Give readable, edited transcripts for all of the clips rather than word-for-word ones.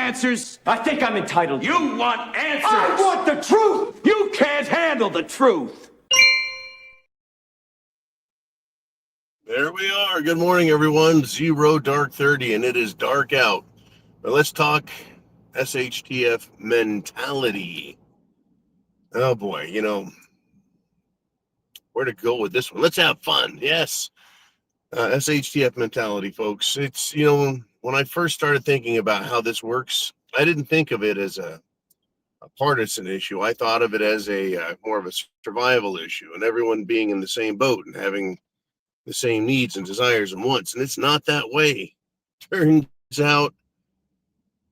answers? I think I'm entitled. You want answers? I want the truth! You can't handle the truth. There we are. Good morning, everyone. 0 dark 30, and it is dark out. But let's talk SHTF mentality. Oh boy, where to go with this one? Let's have fun. Yes. SHTF mentality, folks. It's, when I first started thinking about how this works, I didn't think of it as a partisan issue. I thought of it as a more of a survival issue, and everyone being in the same boat and having the same needs and desires and wants. And it's not that way. Turns out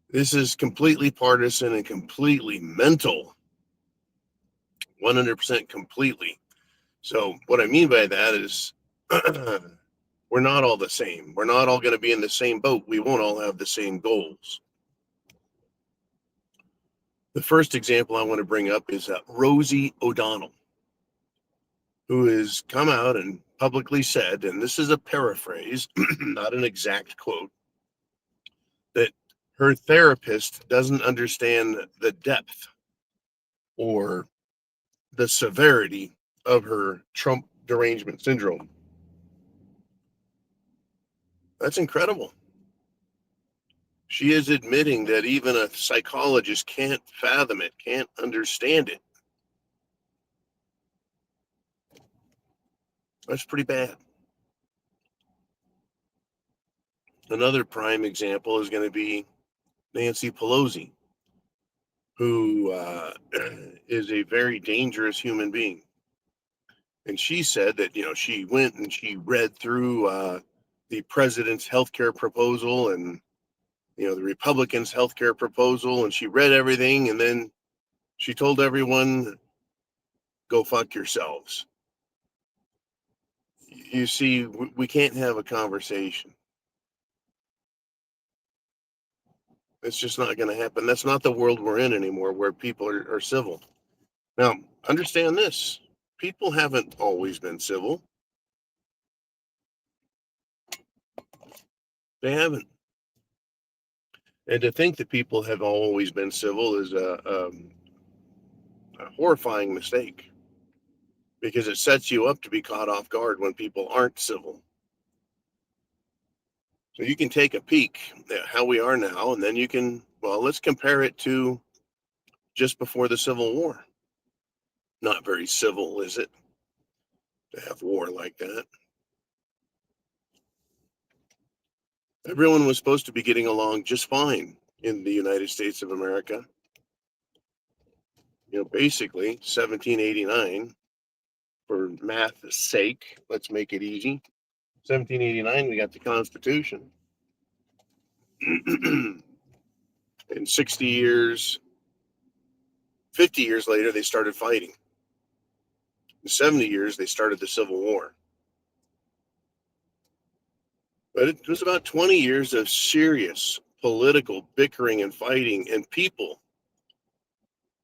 this is completely partisan and completely mental. 100% completely. So what I mean by that is we're not all the same. We're not all going to be in the same boat. We won't all have the same goals. The first example I want to bring up is Rosie O'Donnell, who has come out and publicly said, and this is a paraphrase, not an exact quote, that her therapist doesn't understand the depth or the severity of her Trump derangement syndrome. That's incredible. She is admitting that even a psychologist can't fathom it, can't understand it. That's pretty bad. Another prime example is going to be Nancy Pelosi, who is a very dangerous human being. And she said that, she went and she read through the president's healthcare proposal and, the Republicans' healthcare proposal, and she read everything, and then she told everyone, go fuck yourselves. You see, we can't have a conversation. It's just not going to happen. That's not the world we're in anymore, where people are civil. Now, understand this. People haven't always been civil. They haven't. And to think that people have always been civil is a horrifying mistake, because it sets you up to be caught off guard when people aren't civil. So you can take a peek at how we are now, and then you can, let's compare it to just before the Civil War. Not very civil, is it, to have war like that? Everyone was supposed to be getting along just fine in the United States of America. Basically, 1789, for math's sake, let's make it easy. 1789, we got the Constitution. In 60 years, 50 years later, they started fighting. In 70 years, they started the Civil War. But it was about 20 years of serious political bickering and fighting, and people,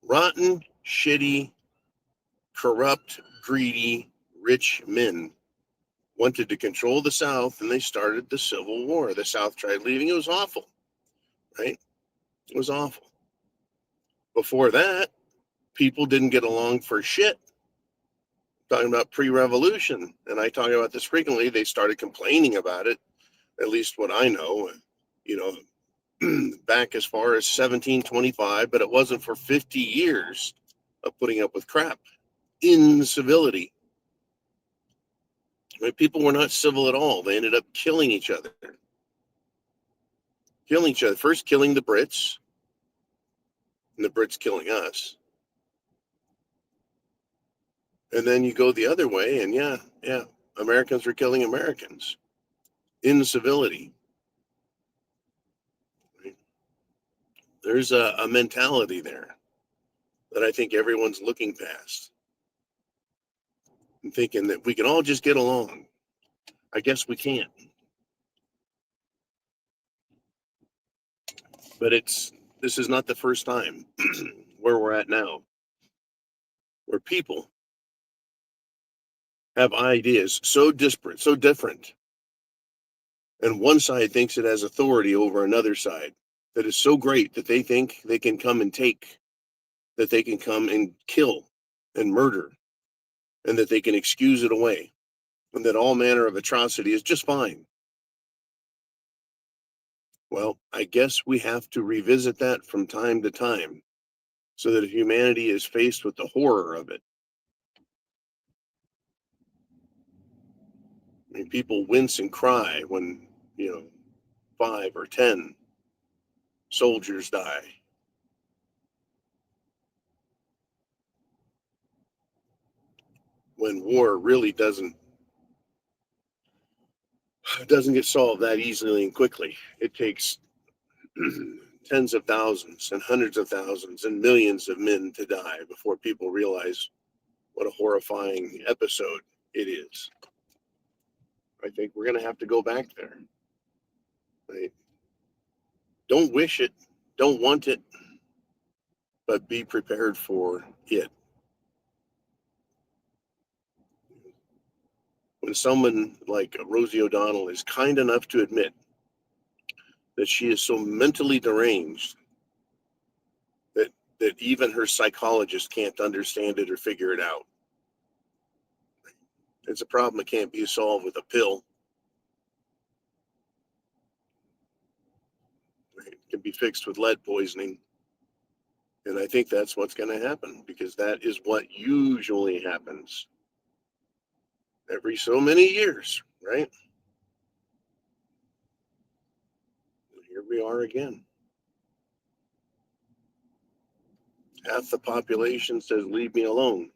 rotten, shitty, corrupt, greedy, rich men, wanted to control the South, and they started the Civil War. The South tried leaving. It was awful, right? It was awful. Before that, people didn't get along for shit. Talking about pre-revolution, and I talk about this frequently, they started complaining about it, at least what I know, back as far as 1725, but it wasn't for 50 years of putting up with crap, incivility. Right? People were not civil at all. They ended up killing each other. First killing the Brits, and the Brits killing us. And then you go the other way, and yeah, Americans were killing Americans. Incivility. Right? There's a mentality there that I think everyone's looking past and thinking that we can all just get along. I guess we can't. But this is not the first time where we're at now, where people have ideas so disparate, so different, and one side thinks it has authority over another side. that is so great that they think they can come and take, that they can come and kill and murder, and that they can excuse it away, and that all manner of atrocity is just fine. Well, I guess we have to revisit that from time to time so that if humanity is faced with the horror of it. I mean, people wince and cry when, 5 or 10 soldiers die. When war really doesn't get solved that easily and quickly. It takes tens of thousands and hundreds of thousands and millions of men to die before people realize what a horrifying episode it is. I think we're going to have to go back there. Right? Don't wish it, don't want it, but be prepared for it. When someone like Rosie O'Donnell is kind enough to admit that she is so mentally deranged that even her psychologist can't understand it or figure it out. It's a problem that can't be solved with a pill. It can be fixed with lead poisoning. And I think that's what's going to happen, because that is what usually happens every so many years, right? Here we are again. Half the population says, leave me alone.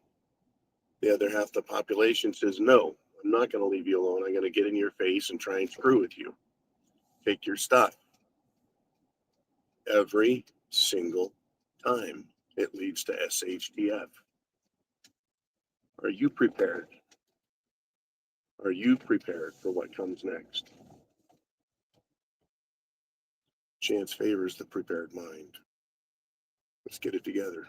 The other half the population says, no, I'm not going to leave you alone. I'm going to get in your face and try and screw with you. Take your stuff. Every single time it leads to SHTF. Are you prepared? Are you prepared for what comes next? Chance favors the prepared mind. Let's get it together.